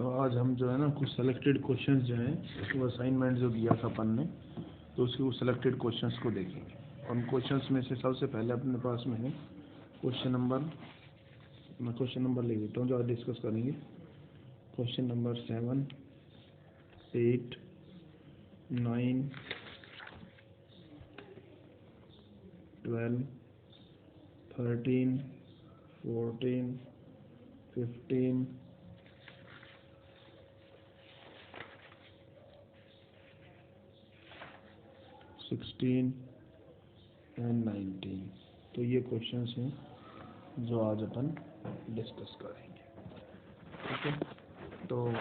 तो आज हम जो है ना कुछ सेलेक्टेड क्वेश्चंस जो हैं वो असाइनमेंट जो दिया था अपन ने, तो उसके वो सेलेक्टेड क्वेश्चंस को देखेंगे। उन क्वेश्चंस में से सबसे पहले अपने पास में है क्वेश्चन नंबर, मैं क्वेश्चन नंबर ले लेता हूँ जो आज डिस्कस करेंगे। Question number 7, 8, 9, 12, 13, 14, 15, 16 and 19। तो ये क्वेश्चंस हैं जो आज अपन डिस्कस करेंगे। ठीक है, तो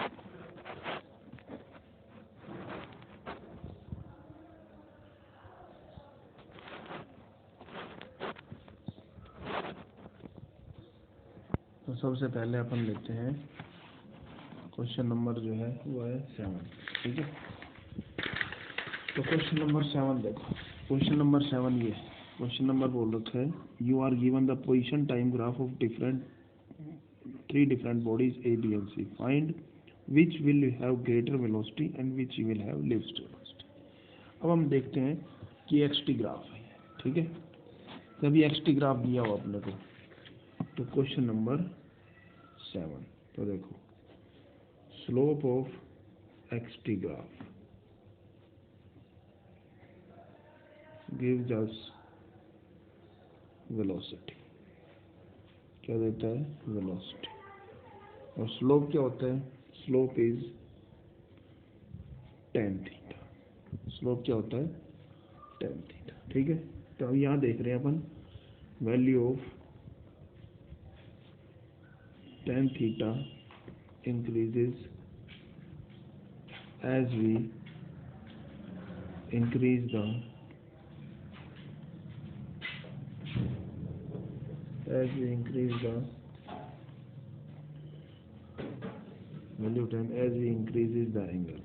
सबसे पहले अपन लेते हैं क्वेश्चन नंबर जो है वो है 7। ठीक है, तो क्वेश्चन नंबर 7 देखो। क्वेश्चन नंबर 7 ये क्वेश्चन नंबर बोल रखा है, you are given the position time graph of three different bodies A, B and C. Find which will have greater velocity and which will have least velocity. अब हम देखते हैं कि XT graph है। ठीक है, जब ये XT ग्राफ दिया हुआ अपने को, तो क्वेश्चन नंबर 7, तो देखो slope of XT graph gives us velocity. क्या देता है? वेलोसिटी। और स्लोप क्या होता है? Slope is tan theta. Slope क्या होता है? tan theta. ठीक है, तो अब यहाँ देख रहे हैं अपन value of tan theta increases as we increase the value tan as we increases the angle.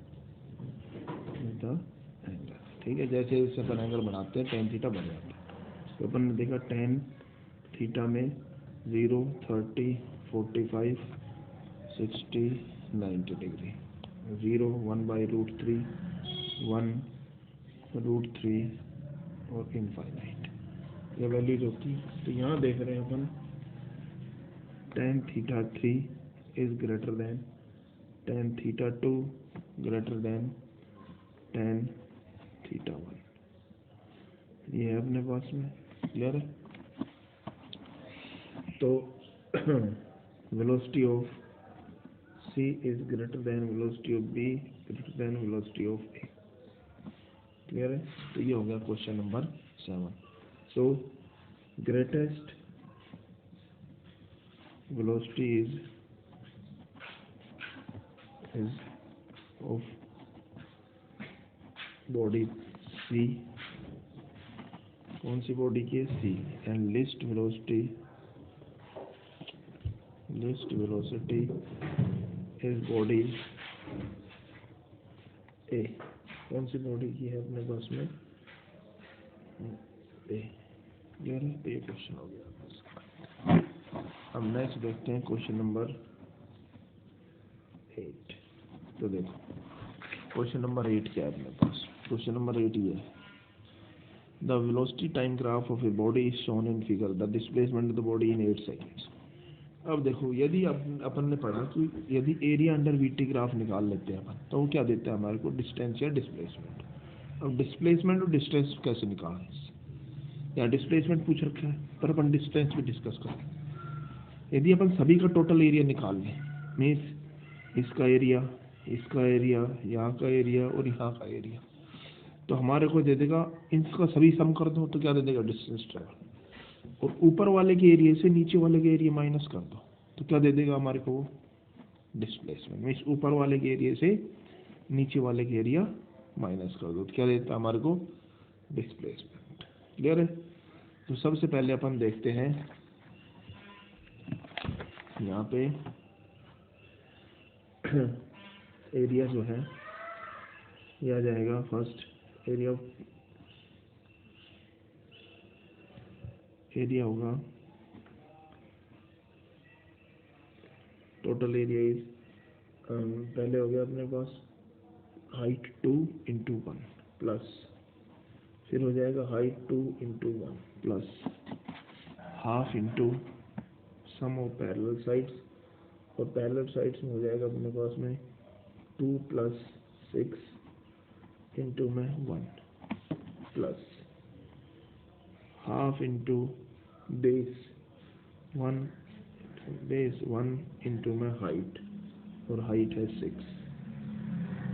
ठीक है, जैसे जैसे अपन एंगल बढ़ाते हैं tan थीटा बढ़ जाता है। तो अपन ने देखा tan थीटा में 0, 30, 45, 60, 90 डिग्री, 0, 1/√3, 1√3 और इनफाइनाइट ये वैल्यूज होती है। तो यहाँ देख रहे हैं अपन tan theta 3 is greater than tan theta 2 greater than tan theta 1। ये है अपने पास में, क्लियर है। तो velocity of C is greater than velocity of B greater than velocity of A। Clear है, तो ये हो गया question number 7। So greatest velocity is of body C, कौन सी बॉडी की है? C, and least velocity is body A, कौन सी body की है अपने पास में? A। क्लियर है, तो ये क्वेश्चन हो गया। अब नेक्स्ट देखते हैं क्वेश्चन नंबर 8। तो देखो क्वेश्चन नंबर 8 क्या है अपने पास? क्वेश्चन नंबर 8 ये है, the velocity time graph of a body is shown in figure, the displacement of the body in 8 seconds. अब देखो, यदि अपन ने पढ़ा कि यदि एरिया अंडर वीटी ग्राफ निकाल लेते हैं अपन, तो वो क्या देता है हमारे को? डिस्टेंस या डिस्प्लेसमेंट। अब डिस्प्लेसमेंट और डिस्टेंस कैसे निकालें? या डिस्प्लेसमेंट पूछ रखा है, पर अपन डिस्टेंस भी डिस्कस करें। यदि अपन सभी का टोटल एरिया निकाल लें, मीन्स इसका एरिया, यहाँ का एरिया और यहाँ का एरिया, तो हमारे को दे देगा, इनका सभी सम कर दो तो क्या दे देगा? Distance travel. और ऊपर वाले के एरिया से नीचे वाले के एरिया माइनस कर दो तो क्या दे देगा हमारे को? डिस्प्लेसमेंट। मीन्स ऊपर वाले के एरिया से नीचे वाले के एरिया माइनस कर दो तो क्या देता है हमारे को? डिस्प्लेसमेंट। क्लियर है, तो सबसे पहले अपन देखते हैं यहाँ पे एरिया जो है ये आ जाएगा। फर्स्ट एरिया होगा, टोटल एरिया इज पहले हो गया अपने पास हाइट 2 इंटू 1 प्लस, फिर हो जाएगा height 2 into 1 plus half into sum of parallel sides, और पैरेलल साइड्स में हो जाएगा अपने पास में 2 प्लस 6 इंटू में 1 plus half into base 1 into में हाइट, और हाइट है 6,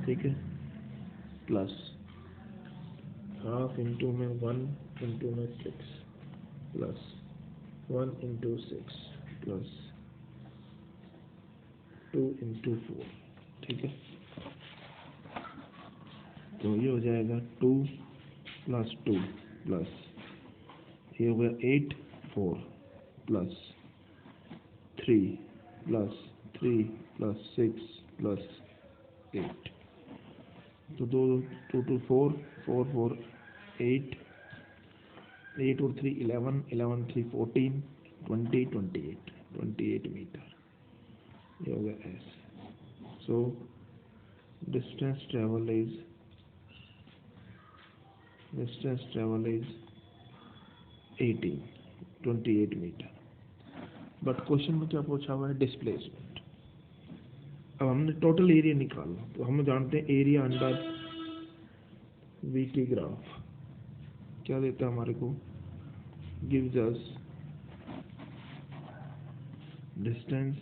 ठीक है, प्लस हाफ इंटू में 1 इंटू में 6 प्लस 1 इंटू 6 प्लस 2 इंटू 4, ठीक है। तो ये हो जाएगा 2 प्लस 2 प्लस ये हो गया 8 4 प्लस 3 प्लस 3 प्लस 6 प्लस 8, तो 2 2 4 4 4 8 8 और 3 11 11 3 14 20 28 मीटर, ये हो गया S. So distance travel is 28 metre. But question में क्या पूछा हुआ है, डिस्प्लेसमेंट। अब हमने टोटल एरिया निकालना, तो हम जानते हैं एरिया अंडर वीटी ग्राफ क्या देता है हमारे को, gives us distance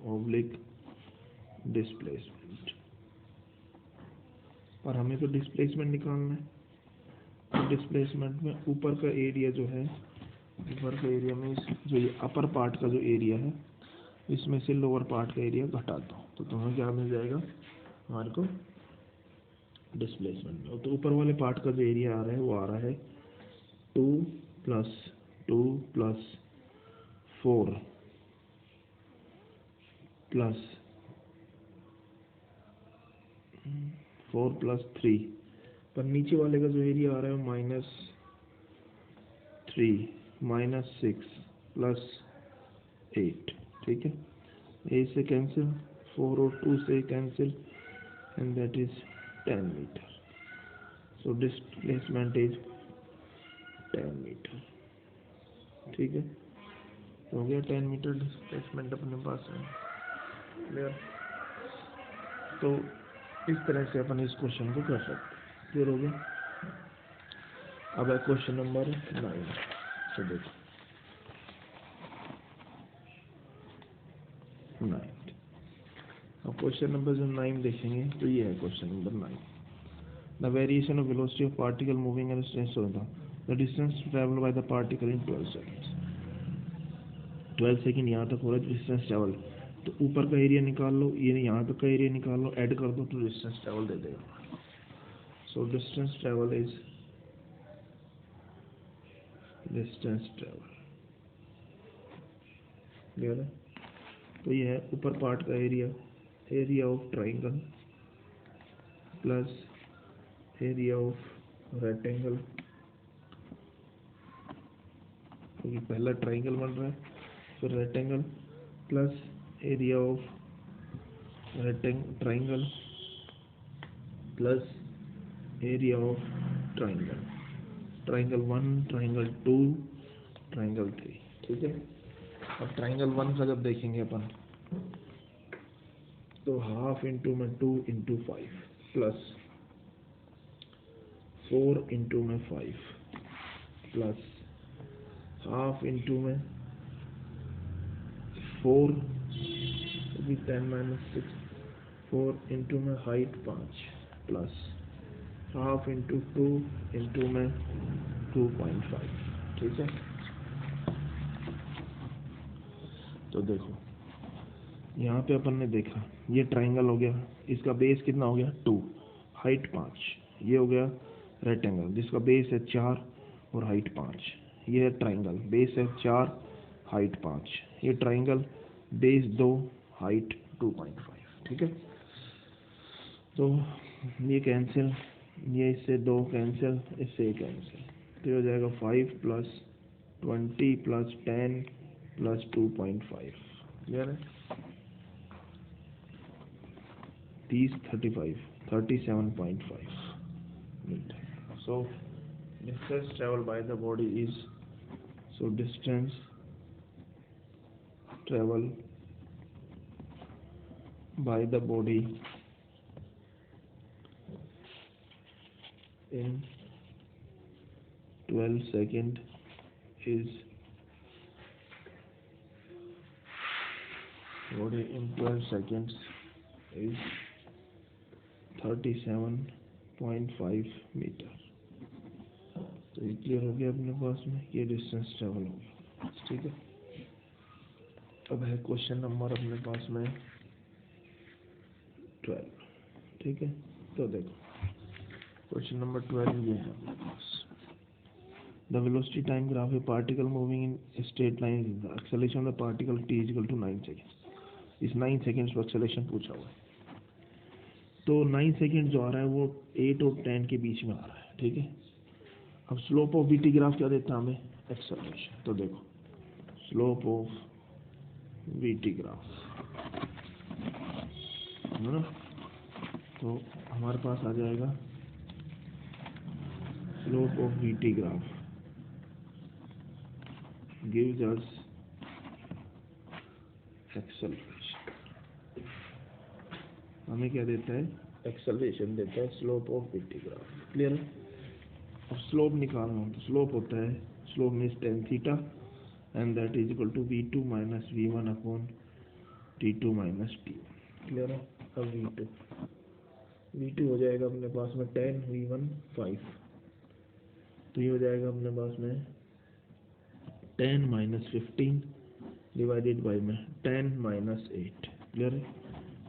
oblique displacement, पर हमें तो डिस्प्लेसमेंट निकालना है। तो डिस्प्लेसमेंट में ऊपर का एरिया जो है, ऊपर का एरिया में जो ये अपर पार्ट का जो एरिया है, इसमें से लोअर पार्ट का एरिया घटा दो, तो तुम्हें क्या मिल जाएगा हमारे को डिस्प्लेसमेंट में। तो ऊपर वाले पार्ट का जो एरिया आ रहा है वो आ रहा है 2 प्लस 2 प्लस 4 प्लस 4 प्लस 3, पर नीचे वाले का जो एरिया आ रहा है -3 -6 प्लस 8, ठीक है। ए से कैंसिल, 4 और 2 से cancel, and that is 10 metre. So displacement is 10 metre, ठीक है। हो गया 10 मीटर डिस्प्लेसमेंट अपने पास है, क्लियर। तो इस तरह से अपन इस क्वेश्चन को कर सकते हैं, क्लियर हो गया। अब है क्वेश्चन नंबर 9, तो देखो 9। अब क्वेश्चन नंबर जो 9 देखेंगे, तो ये है question number 9। The variation of velocity of particle moving and distance होता the distance travel by the particle in 12 seconds. 12 second यहाँ तक हो रहा है डिस्टेंस ट्रेवल, तो ऊपर का एरिया निकाल लो, ये यहाँ तक का एरिया निकाल लो, ऐड कर दो तो डिस्टेंस ट्रेवल दे देगा। सो distance travel is distance travel, clear है। तो ये है ऊपर पार्ट का area, area of triangle plus area of rectangle, क्योंकि पहला ट्राइंगल बन रहा है, फिर rectangle plus area of triangle plus area of triangle, triangle 1 triangle 2 triangle 3, ठीक है। अब ट्राइंगल 1 का जब देखेंगे अपन, तो हाफ इंटू में 2 इंटू 5 प्लस 4 इंटू में 5 प्लस हाफ इंटू में 4 भी 10 माइनस 6, 4 इंटू में height 5 plus half into 2 into में 2.5, ठीक है। तो देखो यहाँ पे अपन ने देखा ये ट्राइंगल हो गया, इसका बेस कितना हो गया 2, हाइट 5, ये हो गया रेक्टेंगल जिसका बेस है 4 और हाइट 5, ये है ट्राइंगल बेस है 4 हाइट 5, ये ट्राइंगल बेस 2 हाइट 2.5, ठीक है। तो ये कैंसिल, ये इससे 2 कैंसिल, इससे 1 कैंसिल, तो ये हो जाएगा 5 प्लस 20 प्लस 10 प्लस 2.5, क्लियर है। 37.5 meter. So distance traveled by the body is, so distance traveled by the body in 12 seconds is, body in 12 seconds is 37.5 metre. तो ये क्लियर हो गया अपने पास में, ये डिस्टेंस ट्रेवल हो गया. ठीक है. अब है क्वेश्चन नंबर अपने पास में 12. ठीक है. तो देखो क्वेश्चन नंबर 12 ये है अपने पास. The velocity time graph a particle moving in a straight line is the acceleration of the particle t is equal to 9 seconds. इस 9 सेकेंड्स पर acceleration पूछा हुआ है. तो 9 सेकेंड जो आ रहा है वो 8 और 10 के बीच में आ रहा है. ठीक है. अब स्लोप ऑफ वीटी ग्राफ क्या देता है हमें? एक्सेलरेशन. तो देखो स्लोप ऑफ वीटी ग्राफ है ना, तो हमारे पास आ जाएगा slope of VT graph gives us acceleration. हमें क्या देता है? एक्सेलरेशन देता है slope of VT graph. Clear है. अब स्लोप निकालना हो तो स्लोप होता है, slope means tan theta and that is equal to v2 minus v1 upon t2 minus t1. Clear है. अब v2 हो जाएगा अपने पास में 10 v1 5, तो ये हो जाएगा अपने पास में 10 माइनस 15 डिवाइडेड बाई में 10 माइनस 8. क्लियर है.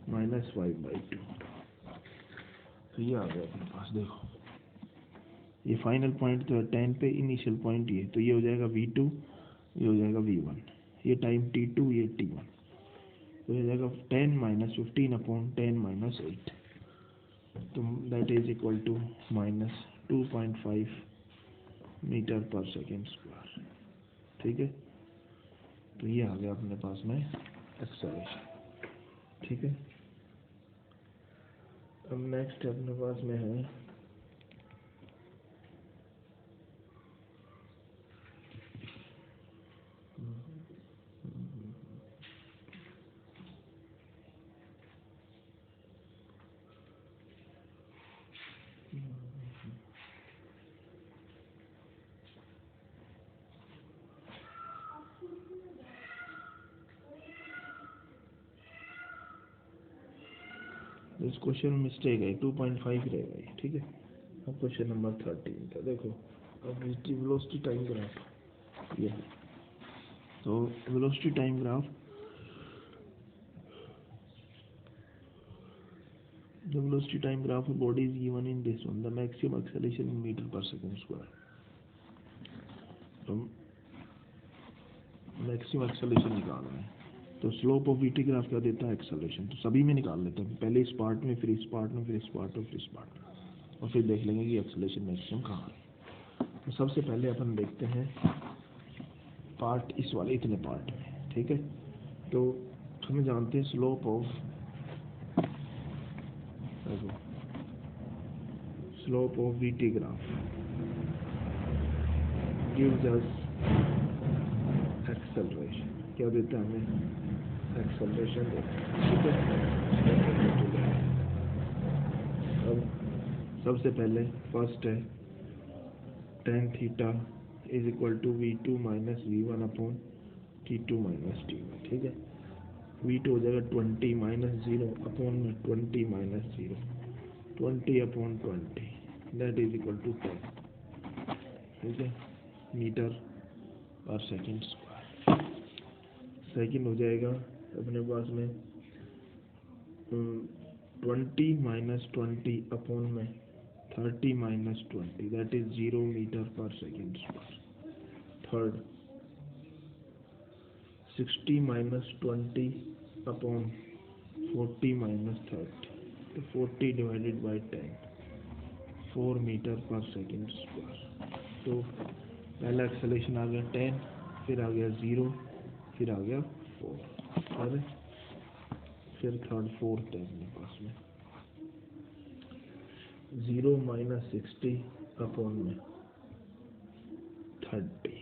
माइनस 5/2. तो ये आ गया अपने पास. देखो ये फाइनल पॉइंट तो है 10 पे, इनिशियल पॉइंट ये, तो ये हो जाएगा v2, ये हो जाएगा v1, ये टाइम t2, ये t1, तो ये हो जाएगा 10 माइनस 15 अपॉन 10 माइनस 8, तो that is equal to minus 2.5 metre पर सेकेंड स्क्वायर. ठीक है. तो ये आ गया अपने पास में एक्सेलरेशन. ठीक है. अब नेक्स्ट अपने पास में है इस क्वेश्चन में मिस्टेक है, 2.5 रहेगा ये. ठीक है. अब क्वेश्चन नंबर 13 का देखो. अब वेलोसिटी टाइम ग्राफ ये है. तो velocity time graph, the velocity time graph of body is given in this one, the maximum acceleration in meter per second square. तो मैक्सिमम एक्सेलरेशन निकालना है, तो स्लोप ऑफ वीटी ग्राफ क्या देता है? एक्सेलरेशन. तो सभी में निकाल लेते हैं, पहले इस पार्ट में, फिर इस पार्ट में, फिर इस पार्ट में, फिर इस पार्ट में, और फिर देख लेंगे कि एक्सेलरेशन मैक्सिमम कहाँ है. तो सबसे पहले अपन देखते हैं पार्ट इस वाले इतने पार्ट में. ठीक है. तो हमें जानते हैं slope of VT graph gives us acceleration. क्या देता है हमें? एक्सेलरेशन देता है. ठीक है. अब सबसे पहले फर्स्ट है tan theta is equal to v2 minus v1 upon t2 minus t1. ठीक है. v2 हो जाएगा 20 minus 0 upon 20 minus 0, 20 upon 20, that is equal to 10. ठीक है. मीटर पर सेकेंड स्क्वायर. सेकेंड हो जाएगा अपने पास में 20 माइनस 20 अपॉन में 30 माइनस 20, दैट इज 0 मीटर पर second square. Third 60 minus 20 upon 40 minus 30, तो 40 डिवाइडेड बाई 10, 4 मीटर पर सेकेंड स्क्वायर. तो पहला एक्सेलरेशन आ गया 10, फिर आ गया 0, फिर आ गया 4, और फिर थर्ड फोर्थ है अपने पास में. 0 माइनस 60 अपॉन में 30,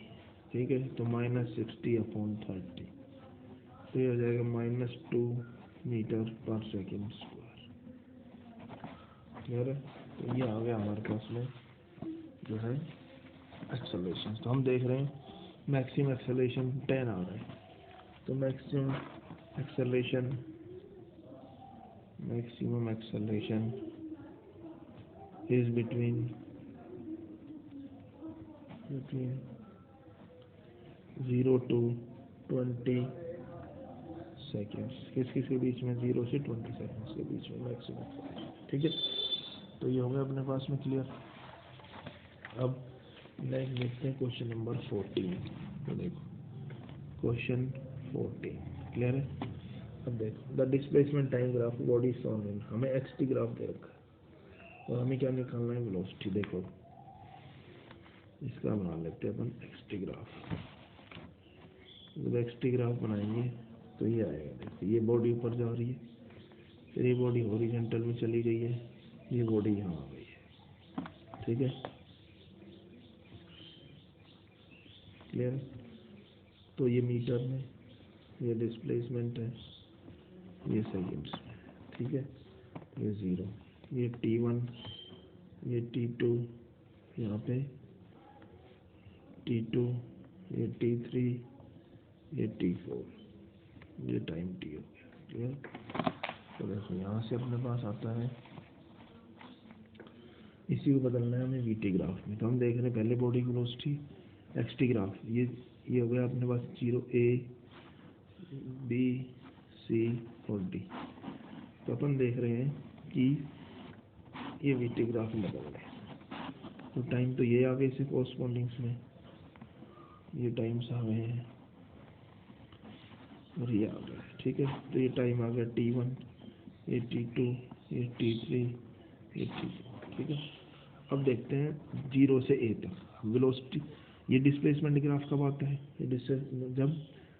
ठीक है। तो माइनस 60 अपॉन 30, तो ये हो जाएगा -2 मीटर पर सेकेंड स्क्वायर। क्लियर है? तो ये आ गया हमारे पास में जो है एक्सेलरेशन। तो हम देख रहे हैं मैक्सिमम एक्सेलरेशन 10 आ रहा है। तो maximum acceleration is between 0 to 20 seconds. किसके बीच में? 0 से 20 सेकेंड्स के बीच में मैक्सिमम, ठीक है। तो ये हो गया अपने पास में क्लियर। अब नेक्स्ट देखते हैं क्वेश्चन नंबर 14। तो देखो क्वेश्चन 14 क्लियर है। अब देखो the displacement time graph body shown in, हमें एक्सटी ग्राफ दे रखा है और हमें क्या निकालना है? वेलोसिटी। देखो इसका बना लेते हैं अपन एक्सटी ग्राफ। जब एक्सटी ग्राफ बनाएंगे तो ये आएगा। देखो ये बॉडी ऊपर जा रही है, फिर ये बॉडी हॉरिजॉन्टल में चली गई है, ये बॉडी यहाँ आ गई है, ठीक है। क्लियर? तो ये मीटर में, ये डिस्प्लेसमेंट है, ये सेकेंड्स में, ठीक है। ये 0, ये T1, ये T2, यहाँ पे T2, ये T3, ये T4, ये टाइम T हो गया। क्लियर? तो देखो यहाँ से अपने पास आता है, इसी को बदलना है हमें VT ग्राफ में। तो हम देख रहे हैं पहले बॉडी की वेलोसिटी XT ग्राफ, ये हो गया अपने पास 0 A B C और D। तो अपन देख रहे हैं कि ये VT ग्राफ में बदल रहे हैं। तो टाइम तो ये आ गए इसे कोरस्पॉन्डिंग्स में, ये टाइम्स आ गए हैं और ये आ गया, ठीक है। तो ये टाइम आ गया T1, ये T2, ये T3, ये T4, ठीक है। अब देखते हैं 0 से A तक वेलोसिटी। ये डिस्प्लेसमेंट ग्राफ कब आता है? ये जब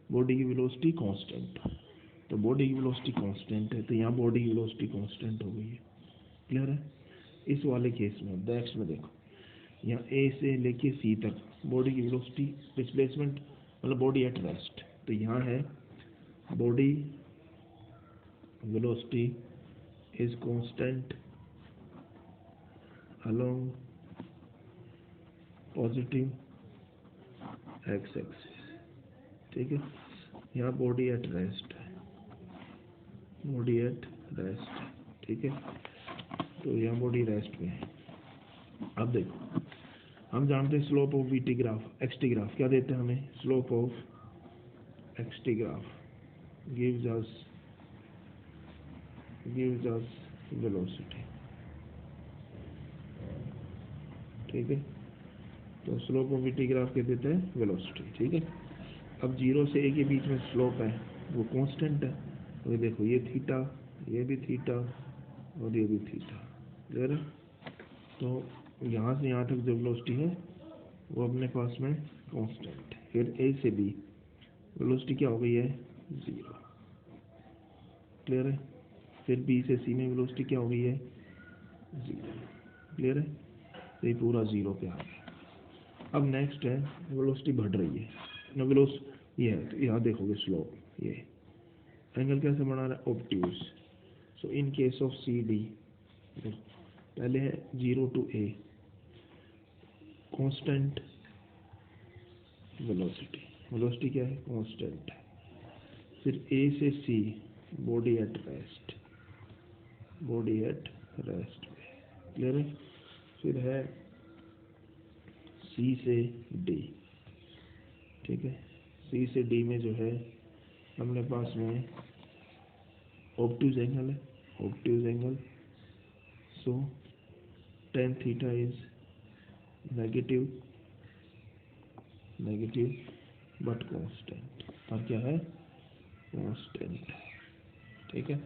बॉडी की वेलोसिटी कांस्टेंट। तो बॉडी की वेलोसिटी कांस्टेंट है, तो यहाँ बॉडी की वेलोसिटी कांस्टेंट हो गई है। क्लियर है? इस वाले केस में नेक्स्ट में देखो, यहाँ A से लेके C तक बॉडी की वेलोसिटी डिस्प्लेसमेंट मतलब बॉडी एट रेस्ट। तो यहाँ है body velocity is constant along positive x axis, ठीक है। यहाँ बॉडी एट रेस्ट है, बॉडी एट रेस्ट, ठीक है। तो यहाँ बॉडी रेस्ट में है। अब देखो हम जानते हैं slope of VT graph, XT graph क्या देते हैं हमें? Slope of XT graph gives us velocity, ठीक है। तो स्लोप ऑफ VT ग्राफ क्या देते हैं? वेलोसिटी, ठीक है। अब 0 से A के बीच में स्लोप है वो कांस्टेंट है। तो ये देखो ये थीटा, ये भी थीटा और ये भी थीटा। क्लियर है? तो यहाँ से यहाँ तक जो वेलोसिटी है वो अपने पास में कांस्टेंट है। फिर A से B वेलोसिटी क्या हो गई है? 0। क्लियर है? फिर B से C में वेलोसिटी क्या हो गई है? 0। क्लियर है? तो ये पूरा 0 पे आ गया। अब नेक्स्ट है वेलोसिटी बढ़ रही है ना, ये है। तो यहाँ देखोगे स्लोप, ये एंगल कैसे बना रहा है? Obtuse. So in case of CD पहले है 0 to A कांस्टेंट वेलोसिटी क्या है? कांस्टेंट है। फिर A से C body at rest, clear है? फिर है C से D, ठीक है। C से D में जो है अपने पास में obtuse angle so tan theta is negative but constant, और क्या है? कांस्टेंट, ठीक है।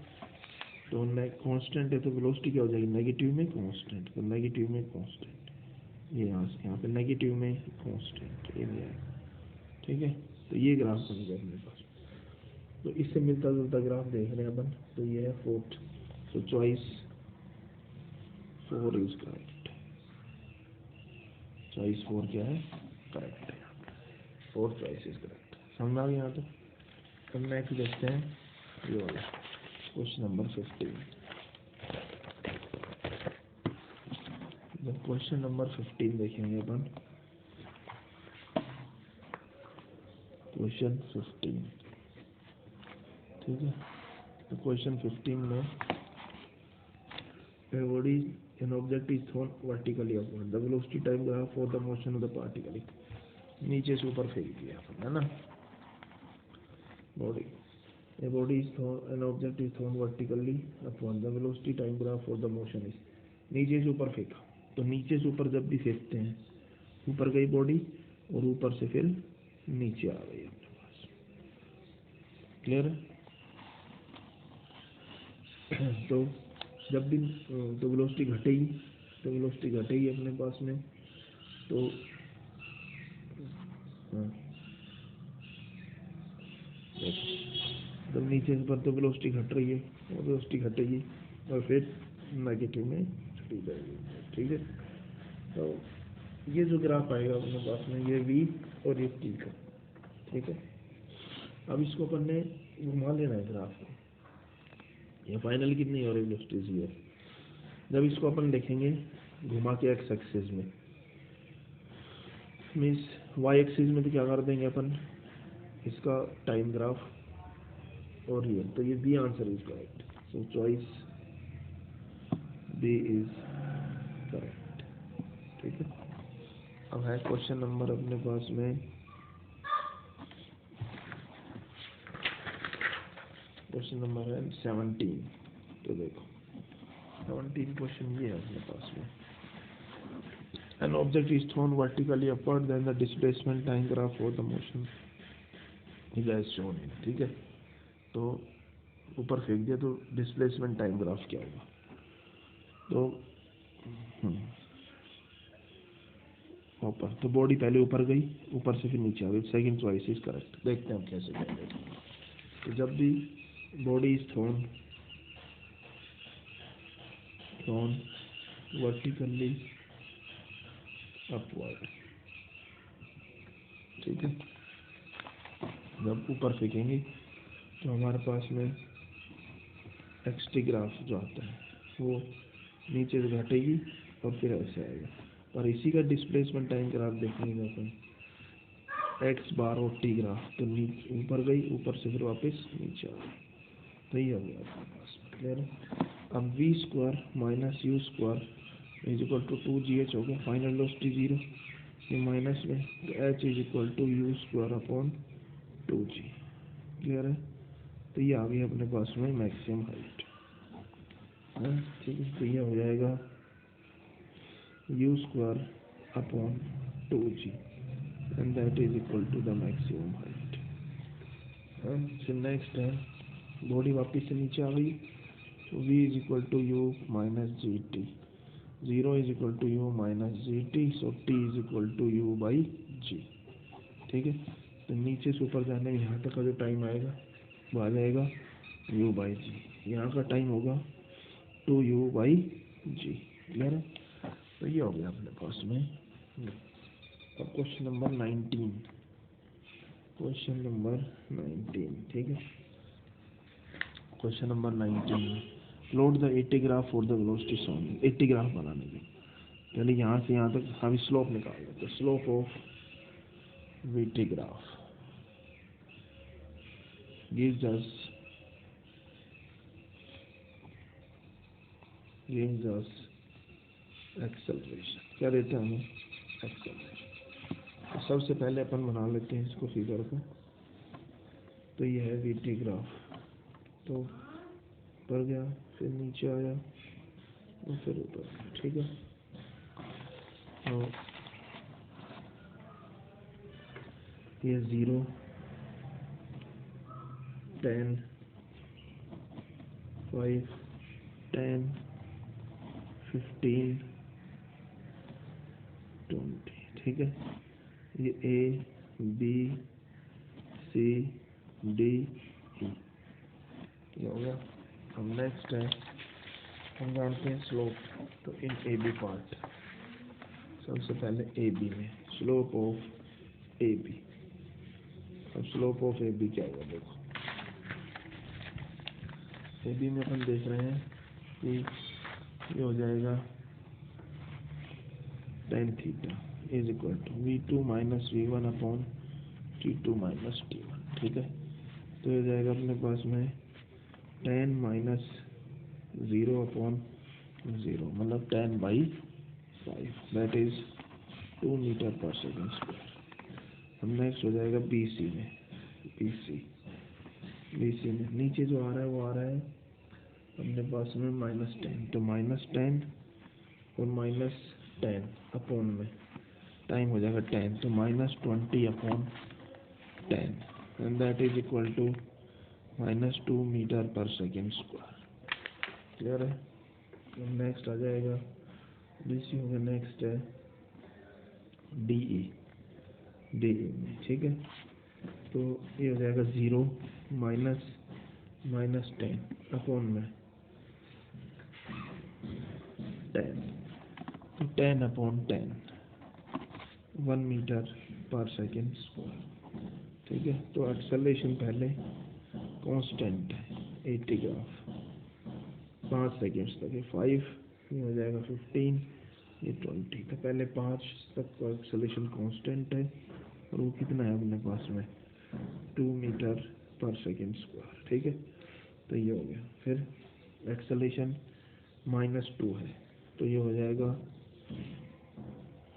तो कांस्टेंट है तो वेलोसिटी क्या हो जाएगी? नेगेटिव में कांस्टेंट, तो नेगेटिव में कांस्टेंट, ये यहाँ पे नेगेटिव में कांस्टेंट, ये भी आएगा, ठीक है। तो ये ग्राफ बन गया अपने पास। तो इससे मिलता जुलता ग्राफ देख रहे हैं अपन। तो ये है fourth. So choice 4 is correct. Choice 4 क्या है? करेक्ट है। 4 चॉइस इज करेक्ट। समझ आ गया यहाँ तो। अब नेक्स्ट देखते हैं ये वाला क्वेश्चन नंबर 15। जब क्वेश्चन नंबर 15 देखेंगे अपन, क्वेश्चन 15, ठीक है। तो क्वेश्चन 15 में a body an object is thrown vertically upward, the velocity time graph for the motion of the particle, नीचे से ऊपर फेंक दिया अपन, है ना। Body, a body is thrown, an object is thrown vertically upward, the velocity time graph for the motion is, नीचे से ऊपर फेंका। तो नीचे से ऊपर जब भी फेंकते हैं, ऊपर गई बॉडी और ऊपर से फिर नीचे आ गई अपने पास। क्लियर है? तो जब भी तो वेलोसिटी घटेगी, तो वेलोसिटी घटेगी अपने पास में। तो जब नीचे से पर तो वेलोसिटी घट रही है और वेलोसिटी घटेगी और फिर नेगेटिव में चली जाएगी, ठीक है। तो ये जो ग्राफ आएगा अपने पास में, ये v और ये t का, ठीक है। अब इसको अपन ने घुमा लेना है ग्राफ को। ये फाइनल कितनी हो रही है? वेलोसिटी 0। जब इसको अपन देखेंगे घुमा के एक्स एक्सिस में, मीन्स वाई एक्सिस में, तो क्या कर देंगे अपन इसका टाइम ग्राफ, और ये तो ये B answer is correct. So choice B is correct, ठीक है। अब है क्वेश्चन नंबर अपने पास में, क्वेश्चन नंबर है 17। तो देखो 17 क्वेश्चन ये है अपने पास में, an object is thrown vertically upward, then the displacement time graph for the motion is as shown in, ठीक है। तो ऊपर फेंक दिया, तो डिस्प्लेसमेंट टाइम ग्राफ क्या होगा? तो ऊपर, तो बॉडी पहले ऊपर गई, ऊपर से फिर नीचे आ गई। Second choice is correct. देखते हैं हम कैसे करेंगे। तो जब भी body is thrown vertically upward, ठीक है, जब ऊपर फेंकेंगे तो हमारे पास में एक्सटी ग्राफ जो आता है वो नीचे से घटेगी और फिर ऐसे आएगा। और इसी का डिस्प्लेसमेंट टाइम ग्राफ देखेंगे अपन, एक्स बार और टी ग्राफ, तो नीचे ऊपर गई, ऊपर से फिर वापस नीचे आ गई। तो ये हो गया अपने पास। क्लियर है? अब V square minus U square is equal to 2gh हो गया। फाइनल वेलोसिटी 0, ये माइनस में, तो h is equal to U square upon 2g। Clear है? तो ये आ गई अपने पास में मैक्सिमम हाइट, ठीक है। तो ये हो जाएगा u square upon 2g and that is equal to the maximum height. फिर नेक्स्ट है, बॉडी वापस से नीचे आ गई, तो v is equal to u minus g t, 0 is equal to u minus g t, so t is equal to u by g, ठीक है। तो नीचे से ऊपर जाने में यहाँ तक का जो टाइम आएगा वो आ जाएगा u बाई जी। यहाँ का टाइम होगा 2u बाई जी। क्लियर है? तो ये हो गया अपने पास में। अब क्वेश्चन नंबर 19, क्वेश्चन नंबर 19, ठीक है। Question number 19, plot the 80 graph for the velocity shown. 80 graph बनाने के, यानी यहाँ से यहाँ तक हम स्लोप निकाल लेते। Slope of VT graph gives us acceleration. क्या देता है हमें? एक्सेलरेशन। तो सबसे पहले अपन बना लेते हैं इसको फिगर को। तो ये है वीटी ग्राफ, तो ऊपर गया, फिर नीचे आया और फिर ऊपर, ठीक है। तो ये 0, 10, 5, 10, 15, 20, ठीक है। ये A B C D E, ये हो गया। अब नेक्स्ट है हम जानते हैं स्लोप, तो इन ए बी पार्ट सबसे पहले ए बी में स्लोप ऑफ ए बी। अब स्लोप ऑफ ए बी क्या होगा, देखो ए बी में अपन देख रहे हैं कि ये हो जाएगा tan theta is equal to V2 minus V1 upon T2 minus T1, ठीक है। तो ये हो जाएगा अपने पास में tan माइनस 0 अपॉन 0 मतलब 10/5 दैट इज 2 मीटर पर सेकेंड स्क्वायर। अब नेक्स्ट हो जाएगा BC में, BC में नीचे जो आ रहा है वो आ रहा है अपने पास में -10, तो -10 और -10 अपॉन में टाइम हो जाएगा 10, तो -20 upon 10 and that is equal to -2 metre पर सेकेंड स्क्वायर। क्लियर है। तो नेक्स्ट आ जाएगा BC हो गया, नेक्स्ट है DE में, ठीक है। तो ये हो जाएगा 0 -10 अपॉन में 10, तो 10 अपॉन 10 1 मीटर पर सेकेंड स्क्वायर, ठीक है। तो एक्सेलरेशन पहले कांस्टेंट है 80 ग्राफ 5 सेकेंड्स तक है 5, ये हो जाएगा 15, ये 20, तो पहले 5 तक का एक्सेलरेशन कांस्टेंट है और वो कितना है अपने पास में 2 मीटर पर सेकेंड स्क्वायर, ठीक है। तो ये हो गया। फिर एक्सेलरेशन -2 है, तो ये हो जाएगा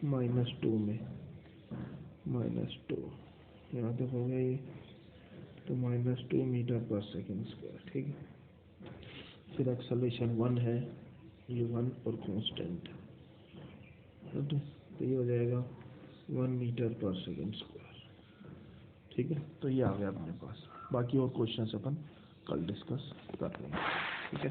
-2 में -2 यहाँ तक हो गया ये, तो -2 मीटर पर सेकेंड स्क्वायर, ठीक है। फिर एक्सेलरेशन 1 है, ये 1 और कांस्टेंट है, तो ये हो जाएगा 1 मीटर पर सेकेंड स्क्वायर, ठीक है। तो ये आ गया अपने पास। बाकी और क्वेश्चन अपन कल डिस्कस कर लेंगे, ठीक है।